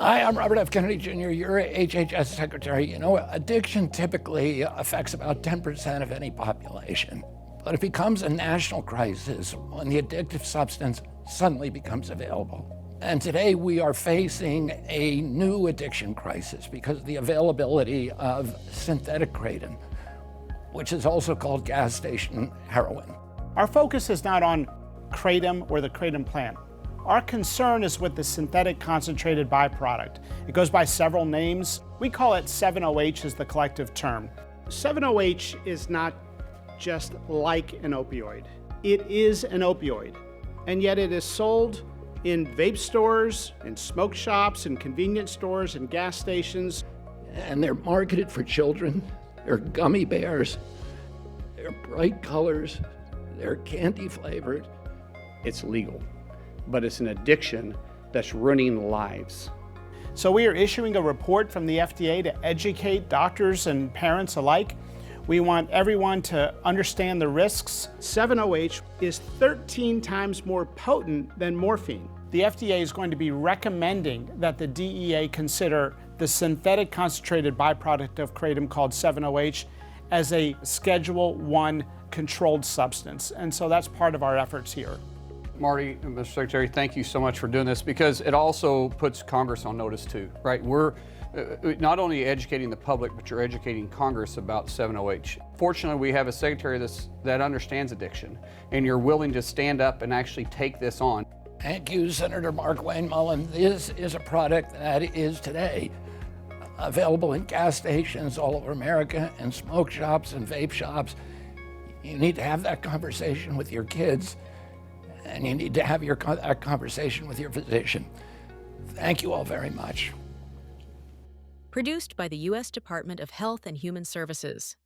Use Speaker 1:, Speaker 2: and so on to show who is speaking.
Speaker 1: Hi, I'm Robert F. Kennedy Jr., your HHS secretary. You know, addiction typically affects about 10% of any population, but it becomes a national crisis when the addictive substance suddenly becomes available. And today we are facing a new addiction crisis because of the availability of synthetic kratom, which is also called gas station heroin.
Speaker 2: Our focus is not on kratom or the kratom plant. Our concern is with the synthetic concentrated byproduct. It goes by several names. We call it 7-OH as the collective term. 7-OH is not just like an opioid. It is an opioid, and yet it is sold in vape stores, in smoke shops, in convenience stores, and gas stations.
Speaker 1: And they're marketed for children. They're gummy bears. They're bright colors. They're candy flavored.
Speaker 3: It's legal, but it's an addiction that's ruining lives.
Speaker 2: So we are issuing a report from the FDA to educate doctors and parents alike. We want everyone to understand the risks. 7-OH is 13 times more potent than morphine. The FDA is going to be recommending that the DEA consider the synthetic concentrated byproduct of kratom called 7-OH as a Schedule I controlled substance. And so that's part of our efforts here.
Speaker 4: Marty, Mr. Secretary, thank you so much for doing this, because it also puts Congress on notice too, right? We're not only educating the public, but you're educating Congress about 7-OH. Fortunately, we have a secretary that understands addiction, and you're willing to stand up and actually take this on.
Speaker 1: Thank you, Senator Mark Wayne Mullin. This is a product that is today available in gas stations all over America and smoke shops and vape shops. You need to have that conversation with your kids, and you need to have that conversation with your physician. Thank you all very much.
Speaker 5: Produced by the U.S. Department of Health and Human Services.